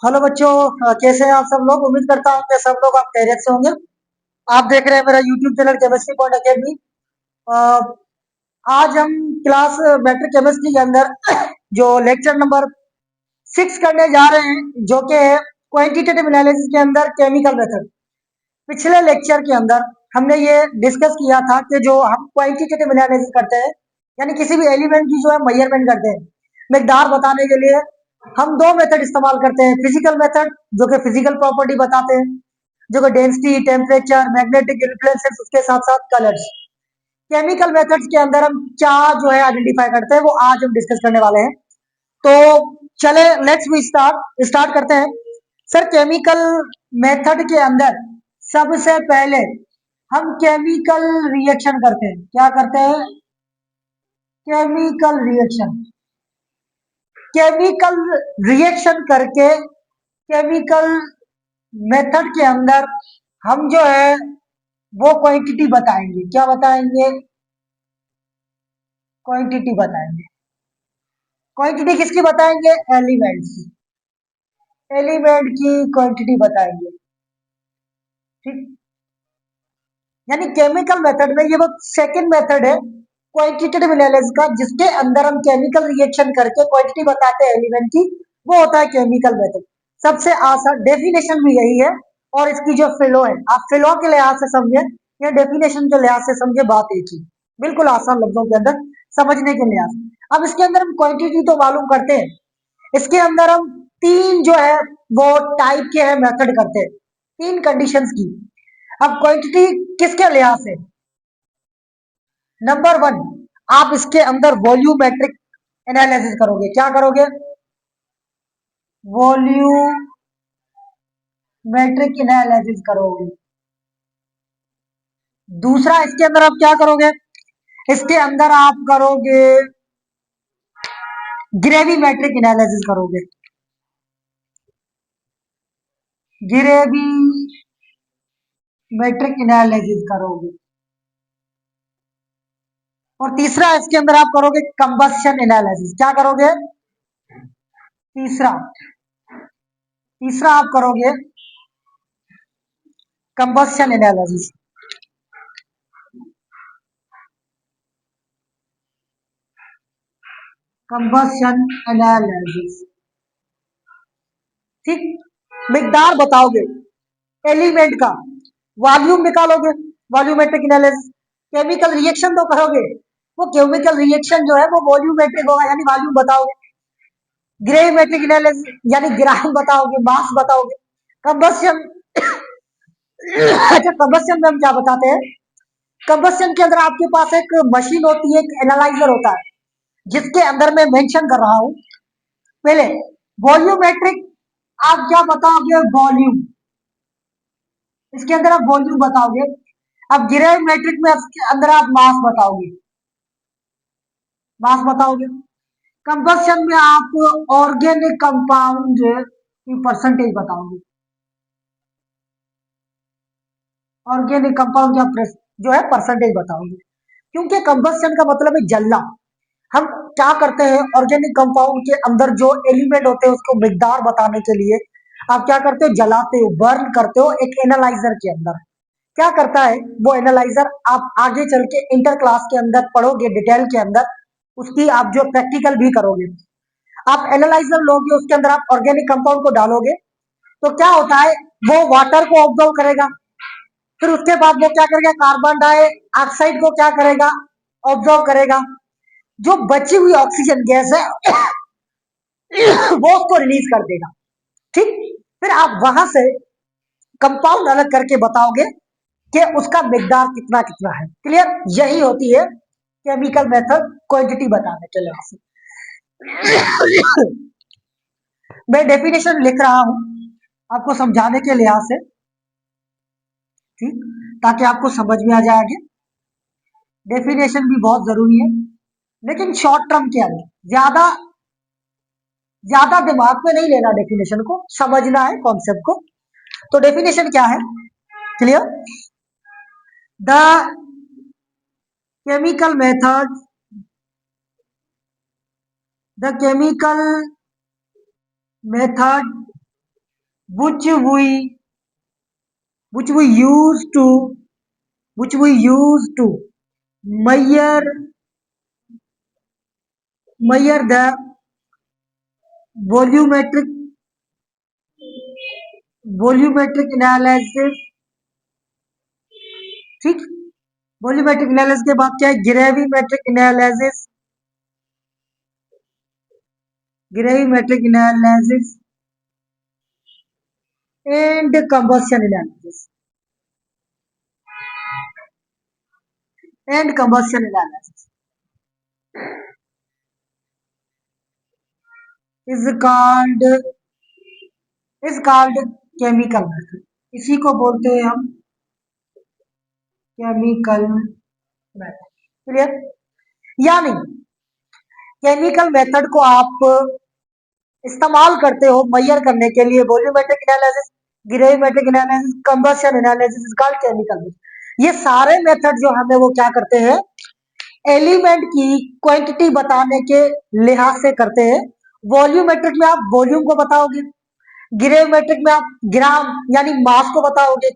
Hello बच्चों। कैसे हैं आप सब लोग। उम्मीद करता हूँ कि सब लोग आप खैरियत से होंगे। आप देख रहे हैं मेरा YouTube channel chemistry point academy. आज हम क्लास मैट्रिक केमिस्ट्री के अंदर जो लेक्चर नंबर 6 करने जा रहे हैं, जो कि है क्वांटिटेटिव एनालिसिस के अंदर केमिकल मेथड। पिछले लेक्चर के अंदर हमने ये डिस्कस किया था कि जो हम क्वांटिटेटिव एनालिसिस करते हैं, यानी किसी भी एलिमेंट की जो है मेजरमेंट करते हैं, मिकदार बताने के लिए हम दो मेथड इस्तेमाल करते हैं। फिजिकल मेथड जो कि फिजिकल प्रॉपर्टी बताते हैं, जो कि डेंसिटी, टेम्परेचर, मैग्नेटिक इन्फ्लुएंसेस, उसके साथ साथ कलर्स। केमिकल मेथड्स के अंदर हम क्या जो है आइडेंटिफाई करते हैं, वो आज हम डिस्कस करने वाले हैं। तो चले, लेट्स वी स्टार्ट करते हैं। सर, केमिकल मेथड के अंदर सबसे पहले हम केमिकल रिएक्शन करते हैं। क्या करते हैं? Chemical reaction. केमिकल रिएक्शन करके केमिकल मेथड के अंदर हम जो है वो क्वांटिटी बताएंगे। क्या बताएंगे? क्वांटिटी बताएंगे। क्वांटिटी किसकी बताएंगे? एलिमेंट्स की। एलिमेंट की क्वांटिटी बताएंगे। ठीक। यानी केमिकल मेथड में ये वो सेकंड मेथड है क्वांटिटेटिव एनालिसिस का, जिसके अंदर हम केमिकल रिएक्शन करके क्वांटिटी बताते हैं एलिमेंट की। वो होता है केमिकल मेथड। सबसे आसान डेफिनेशन भी यही है, और इसकी जो फ्लो है, आप फ्लो के लिहाज से समझे या डेफिनेशन के लिहाज से समझे, बात एक ही। बिल्कुल आसान लफ्जों के अंदर समझने के लिहाज से। अब इसके अंदर हम क्वांटिटी तो मालूम करते हैं, इसके अंदर हम तीन जो है वो टाइप के है मेथड करते हैं, तीन कंडीशंस की। अब क्वांटिटी किसके लिहाज से? नंबर वन, आप इसके अंदर वॉल्यूमेट्रिक एनालिसिस करोगे। क्या करोगे? वॉल्यूमेट्रिक एनालिसिस करोगे। दूसरा, इसके अंदर आप क्या करोगे? इसके अंदर आप करोगे ग्रेविमेट्रिक एनालिसिस करोगे। ग्रेविमेट्रिक एनालिसिस करोगे। और तीसरा, इसके अंदर आप करोगे कंबस्शन एनालिसिस। क्या करोगे? तीसरा तीसरा आप करोगे कंबस्शन एनालिसिस। Combustion analysis. ठीक। मिकदार बताओगे एलिमेंट का, वॉल्यूम निकालोगे, वॉल्यूमेट्रिक एनालिसिस। केमिकल रिएक्शन तो करोगे, वो केमिकल रिएक्शन जो है वो वॉल्यूमेट्रिक होगा, यानी वॉल्यूम बताओगे। ग्रेविमेट्रिक एनालिसिस यानी ग्राम बताओगे, मास बताओगे। कंबस्शन अच्छा, कंबस्शन में हम क्या बताते हैं? कंबस्शन के अंदर आपके पास एक मशीन होती है, एक एनालाइजर होता है, जिसके अंदर मैं मेंशन कर रहा हूं। पहले वॉल्यूमेट्रिक, आप क्या बताओगे? वॉल्यूम। इसके अंदर आप वॉल्यूम बताओगे। अब ग्रेविमेट्रिक में अंदर आप मास बताओगे, मास बताओगे। कंबस्शन में आप ऑर्गेनिक कंपाउंड की परसेंटेज बताओगे। ऑर्गेनिक कंपाउंड का जो है परसेंटेज बताओगे, क्योंकि कंबस्शन का मतलब है जलना। हम क्या करते हैं, ऑर्गेनिक कंपाउंड के अंदर जो एलिमेंट होते हैं उसको मिकदार बताने के लिए आप क्या करते हो? जलाते हो, बर्न करते हो एक एनालाइजर के अंदर। क्या करता है वो एनालाइजर, आप आगे चल के इंटर क्लास के अंदर पढ़ोगे डिटेल के अंदर, उसकी आप जो प्रैक्टिकल भी करोगे। आप एनालाइजर लोगे, उसके अंदर आप ऑर्गेनिक कंपाउंड को डालोगे, तो क्या होता है, वो वाटर को ऑब्जर्व करेगा। फिर उसके बाद वो क्या करेगा? कार्बन डाइऑक्साइड को क्या करेगा? ऑब्जर्व करेगा। जो बची हुई ऑक्सीजन गैस है वो उसको रिलीज कर देगा। ठीक। फिर आप वहां से कंपाउंड अलग करके बताओगे कि उसका मिकदार कितना कितना है। क्लियर? यही होती है केमिकल मेथड क्वांटिटी बताने के लिए से। मैं डेफिनेशन लिख रहा हूं आपको समझाने के लिहाज से, ठीक, ताकि आपको समझ में आ जाए आगे। डेफिनेशन भी बहुत जरूरी है, लेकिन शॉर्ट टर्म के अंदर ज्यादा ज्यादा दिमाग में नहीं लेना, डेफिनेशन को समझना है, कॉन्सेप्ट को। तो डेफिनेशन क्या है? Clear? The chemical method the chemical method which we which we used to which we use to measure the volumetric analysis, ठीक। वॉल्यूमेट्रिक एनालिसिस के बाद क्या है, gravimetric analysis and combustion analysis is called chemical method. इसी को बोलते हैं हम केमिकल मेथड। क्लियर? यानी केमिकल मेथड को आप इस्तेमाल करते हो मेजर करने के लिए volumetric analysis, gravimetric analysis, combustion analysis, called chemical method. ये सारे मेथड जो हमें वो क्या करते हैं, एलिमेंट की क्वांटिटी बताने के लिहाज से करते हैं। वॉल्यूमेट्रिक में आप वॉल्यूम को बताओगे, ग्रेविमेट्रिक में आप ग्राम यानी मास को बताओगे,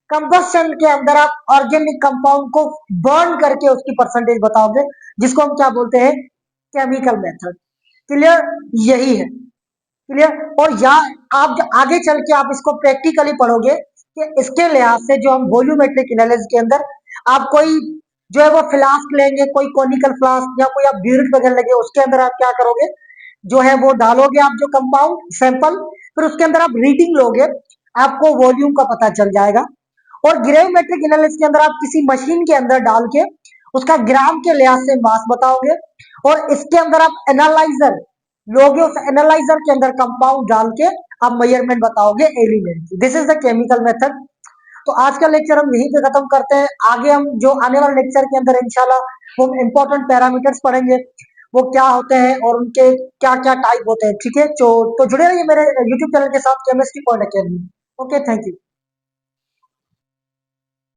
कंबशन के अंदर आप ऑर्गेनिक कंपाउंड को बर्न करके उसकी परसेंटेज बताओगे, जिसको हम क्या बोलते हैं, केमिकल मेथड। क्लियर? यही है। क्लियर? और या आप जो आगे चल के आप इसको प्रैक्टिकली पढ़ोगे कि इसके लिहाज से जो हम वॉल्यूमेट्रिक एनालिसिस के अंदर आप कोई जो है वो फ्लास्क लेंगे, कोई कोनिकल फ्लास्क या कोई आप ब्यूरिट वगैरह लगे, उसके अंदर आप क्या करोगे, जो है वो डालोगे आप जो कंपाउंड सैंपल, फिर उसके अंदर आप रीडिंग लोगे, आपको वॉल्यूम का पता चल जाएगा। और ग्रेविमेट्रिक एनालिसिस के अंदर आप किसी मशीन के अंदर डाल के उसका ग्राम के लिहाज से मास बताओगे, और इसके अंदर आप एनालाइजर लोगे, उस एनालाइजर के अंदर कंपाउंड डाल के आप मेजरमेंट बताओगे एलिमेंट की। This is the chemical method. तो आज का लेक्चर हम यहीं पे खत्म करते हैं। आगे हम जो आने वाले लेक्चर के अंदर इंशाल्लाह वो इंपॉर्टेंट पैरामीटर्स पढ़ेंगे, वो क्या होते हैं और उनके क्या क्या टाइप होते हैं। ठीक है, तो जुड़े रहिए मेरे यूट्यूब चैनल के साथ, chemistry point academy. Okay, thank you.